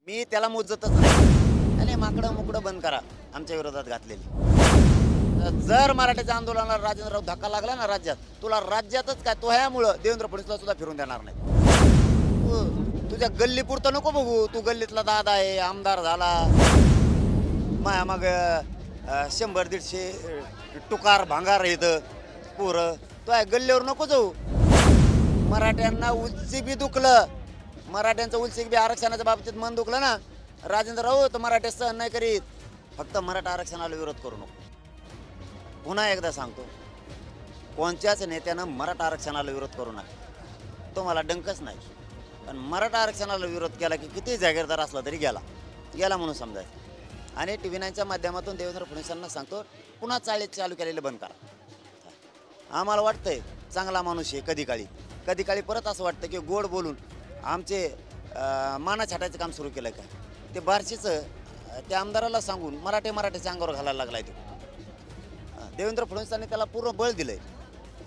मी त्याला मोजतच नाही. आणि माकडं मुकडं बंद करा आमच्या विरोधात घातलेली. जर मराठ्याच्या आंदोलनाला राजेंद्र राऊत धक्का लागला ना राज्यात, तुला राज्यातच काय तो ह्यामुळं देवेंद्र फडणवीसला सुद्धा फिरून देणार नाही. तुझ्या गल्लीपुरतं नको बघू. तू गल्लीतला दादा आहे, आमदार झाला, माया मग 100-150 टुकार भांगार येतं पोरं. तो आहे गल्लीवर नको जाऊ. मराठ्यांना उलसिक बी दुखलं, मराठ्यांचं उलसिक बी आरक्षणाच्या बाबतीत मन दुखलं ना, राजेंद्र राऊत मराठे सहन नाही करीत. फक्त मराठा आरक्षणाला विरोध करू नको. पुन्हा एकदा सांगतो, कोणत्याच नेत्यानं मराठा आरक्षणाला विरोध करू नका. तो मला डंकच नाही, पण मराठा आरक्षणाला विरोध केला की किती जागीरदार असला तरी गेला म्हणून समजायचं. आणि TV 9च्या माध्यमातून देवेंद्र फडणवीसांना सांगतो, पुन्हा चालू केलेले बंद करा. आम्हाला वाटतंय चांगला माणूस आहे, कधी काळी परत असं वाटतं की गोड बोलून आमचे माना छाटायचं काम सुरू केलं का. ते बार्शीचं त्या आमदाराला सांगून मराठ्याच्या अंगावर घालायला लागलाय तो. देवेंद्र फडणवीसांनी त्याला पूर्ण बळ दिलंय.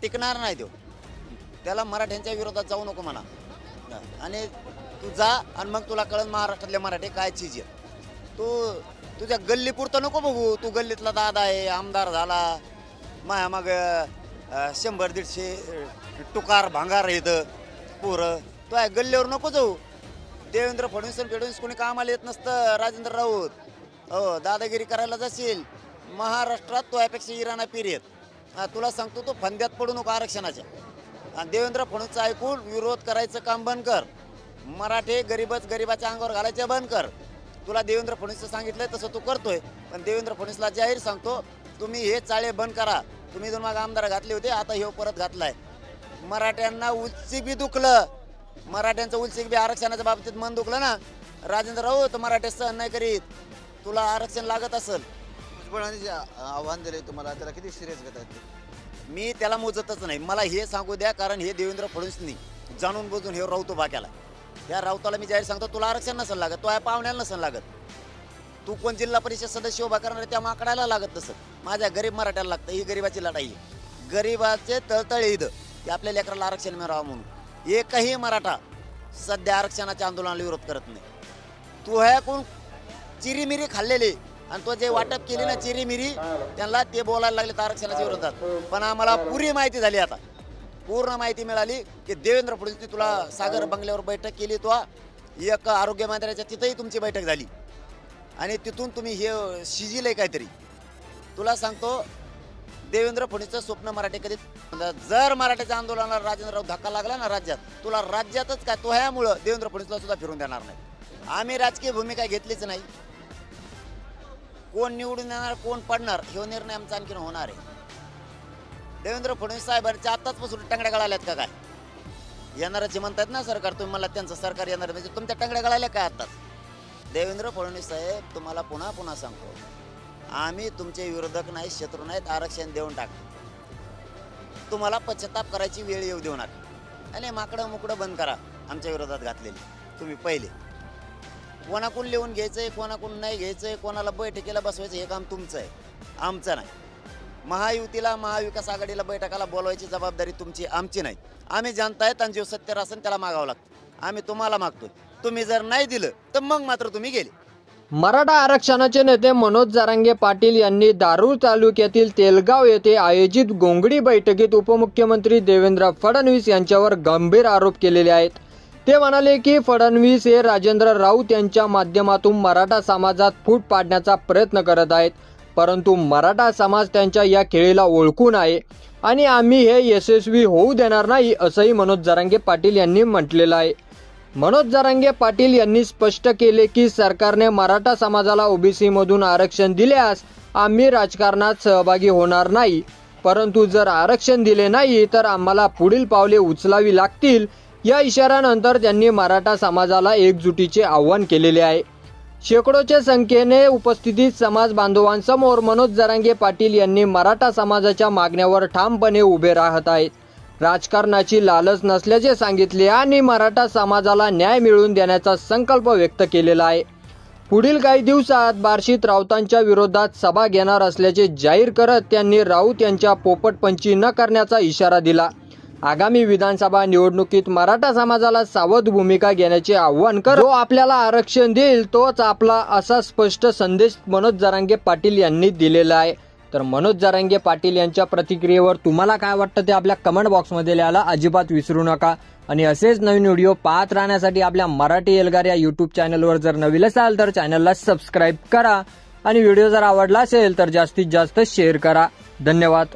टिकणार नाही तो. त्याला मराठ्यांच्या विरोधात जाऊ नको म्हणा. आणि तू जा आणि मग तुला कळन महाराष्ट्रातले मराठी काय चीज आहे. तू तुझ्या गल्लीपुरतं नको बघू. तू गल्लीतला दादा आहे, आमदार झाला, माया मग 100-150 टुकार भांगार येतं पोरं. तो आहे गल्लीवर नको जाऊ. देवेंद्र फडणवीस कोणी कामाला येत नसतं. राजेंद्र राऊत हो दादागिरी करायला जाशील महाराष्ट्रात, तो यापेक्षा इराणा पीर येत. तुला सांगतो, तो फंद्यात पडू नको आरक्षणाच्या. आणि देवेंद्र फडणवीसचं ऐकून विरोध करायचं काम बंद कर. मराठे गरिबाच्या अंगावर घालायचे बंद कर. तुला देवेंद्र फडणवीसचं सांगितलंय तसं तू करतोय. पण देवेंद्र फडणवीसला जाहीर सांगतो, तुम्ही हे चाळे बंद करा. तुम्ही दोन मागे आमदार घातले होते, आता हे परत घातलाय. मराठ्यांना उलसिक बी दुखलं, मराठ्यांचं उलसिक बी आरक्षणाच्या बाबतीत मन दुखलं ना, राजेंद्र राऊत मराठे सहन नाही करीत. तुला आरक्षण लागत असेल. भुजबळांनी जे आव्हान दिले तुम्हाला, त्याला किती सिरियस घेत आहेत? मी त्याला मोजतच नाही. मला हे सांगू द्या, कारण हे देवेंद्र फडणवीसनी जाणून बुजून हे राऊत उभा केला. त्या राऊताला मी जाहीर सांगतो, तुला आरक्षण नसेल लागत, तो या पाहुण्याला नसेल लागत. तू कोण जिल्हा परिषद सदस्य उभा करणार, त्या माकडाला लागत तसं. माझ्या गरीब मराठ्याला लागतं. ही गरीबाची लढाई आहे. गरीबाचे तळतळे इथं की आपल्या लेकराला आरक्षण मिळावं म्हणून. एकही मराठा सध्या आरक्षणाच्या आंदोलनाला विरोध करत नाही. तू ह्या कोण चिरीमिरी खाल्लेली आणि तो जे वाटप केली ना चिरीमिरी, त्यांना ते बोलायला लागले आरक्षणाच्या विरोधात. पण आम्हाला पुरी माहिती झाली, आता पूर्ण माहिती मिळाली की देवेंद्र फडणवीस तुला सागर बंगल्यावर बैठक केली. तो एक आरोग्य मंत्र्याच्या तिथंही तुमची बैठक झाली आणि तिथून तुम्ही हे शिजिलंय काहीतरी. तुला सांगतो, देवेंद्र फडणवीसचं स्वप्न मराठी कधी. जर मराठ्याच्या आंदोलनाला राजेंद्र राऊत धक्का लागला ना राज्यात, तुला राज्यातच काय तो ह्यामुळं देवेंद्र फडणवीसला सुद्धा फिरून देणार नाही. आम्ही राजकीय भूमिका घेतलीच नाही. कोण निवडून येणार कोण पडणार हे निर्णय आमचा आणखीन होणार आहे. देवेंद्र फडणवीस साहेबांच्या आत्ताचपासून टंगड्या गळाल्यात का काय? येणारच म्हणतात ना सरकार, तुम्ही मला त्यांचं सरकार येणार म्हणजे तुमच्या टंगड्या गळाल्या काय आत्ताच? देवेंद्र फडणवीस साहेब, तुम्हाला पुन्हा सांगतो, आम्ही तुमचे विरोधक नाही, शत्रू नाहीत. आरक्षण देऊन टाक. तुम्हाला पश्चाताप करायची वेळ येऊ देऊ नका. आणि माकडं मुकडं बंद करा आमच्या विरोधात घातलेली. तुम्ही पहिले कोणाकडून लिहून घ्यायचंय, कोणाकडून नाही घ्यायचंय, कोणाला बैठकीला बसवायचं हे काम तुमचं आहे, आमचं नाही. महायुतीला महाविकास आघाडीला बैठकाला बोलवायची जबाबदारी तुमची, आमची नाही. आम्ही जनता आहेत आणि जो सत्य असेल त्याला मागावं लागतं. आम्ही तुम्हाला मागतोय. तुम्ही जर नाही दिलं तर मग मात्र तुम्ही गेले. मराठा आरक्षणाचे नेते मनोज जरांगे पाटील यांनी दारूर तालुक्यातील तेलगाव येथे आयोजित गोंगडी बैठकीत उपमुख्यमंत्री देवेंद्र फडणवीस यांच्यावर गंभीर आरोप केलेले आहेत. ते म्हणाले की फडणवीस हे राजेंद्र राऊत यांच्या माध्यमातून मराठा समाजात फूट पाडण्याचा प्रयत्न करत आहेत, परंतु मराठा समाज त्यांच्या या खेळीला ओळखून आहे आणि आम्ही हे यशस्वी होऊ देणार नाही, असंही मनोज जरांगे पाटील यांनी म्हटलेलं आहे. मनोज जरांगे पाटील यांनी स्पष्ट केले की सरकारने मराठा समाजाला ओबीसी मधून आरक्षण दिल्यास आम्ही राजकारणात सहभागी होणार नाही, परंतु जर आरक्षण दिले नाही तर आम्हाला पुढील पावले उचलावी लागतील. या इशाऱ्यानंतर त्यांनी मराठा समाजाला एकजुटीचे आवाहन केलेले आहे. शेकडोच्या संख्येने उपस्थित समाज बांधवांसमोर मनोज जरांगे पाटील यांनी मराठा समाजाच्या मागण्यावर ठामपणे उभे राहत आहेत. राजकारणाची लालच नसल्याचे सांगितले आणि मराठा समाजाला न्याय मिळवून देण्याचा संकल्प व्यक्त केलेला आहे. पुढील काही दिवसात बार्शीत राऊतांच्या विरोधात सभा घेणार असल्याचे जाहीर करत त्यांनी राऊत यांच्या पोपटपंची न करण्याचा इशारा दिला. आगामी विधानसभा निवडणुकीत मराठा समाजाला सावध भूमिका घेण्याचे आव्हान कर. जो आपल्याला आरक्षण देईल तोच आपला, असा स्पष्ट संदेश मनोज जरांगे पाटील यांनी दिलेला आहे. तर मनोज जरांगे पाटील यांच्या प्रतिक्रियेवर तुम्हाला काय वाटतं ते आपल्या कमेंट बॉक्समध्ये लिहायला अजिबात विसरू नका. आणि असेच नवीन व्हिडिओ पाहत राहण्यासाठी आपल्या मराठी एल्गार या यूट्यूब चॅनलवर जर नवीन असाल तर चॅनलला सबस्क्राईब करा आणि व्हिडिओ जर आवडला असेल तर जास्तीत जास्त शेअर करा. धन्यवाद.